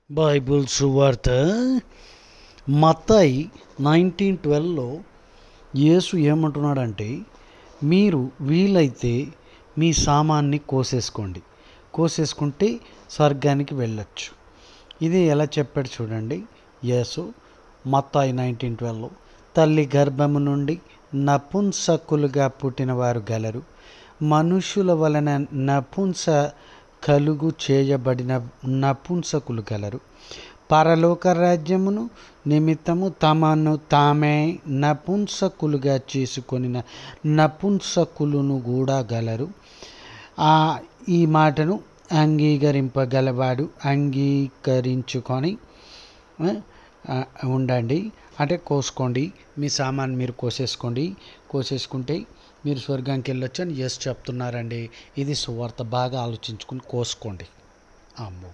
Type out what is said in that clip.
Bible సువార్త మత్తయి 19:12లో యేసు ఏమంటున్నాడంటే, మీరు వీలైతే మీ సామాన్ని కోసేసుకుంటే స్వర్గానికి వెళ్ళొచ్చు. ఇది ఎలా చెప్పాడు చూడండి. యేసు మత్తయి 19:12లో, తల్లి గర్భము నుండి నపుంసకులుగా పుట్టిన వారు గలరు, మనుషుల వలన కలుగు చేయబడిన నపుంసకులు గలరు, పరలోక రాజ్యమును నిమిత్తము తమను తామే నపుంసకులుగా చేసుకొనిన నపుంసకులను కూడా గలరు. ఈ మాటను అంగీకరింపగలవాడు అంగీకరించుకొని ఉండండి. అంటే కోసుకోండి, మీ సామాన్ మీరు కోసేసుకుంటే మీరు స్వర్గానికి వెళ్ళొచ్చు అని యేసు చెప్తున్నారండి. ఇది సువార్త. బాగా ఆలోచించుకుని కోసుకోండి. అమ్మో.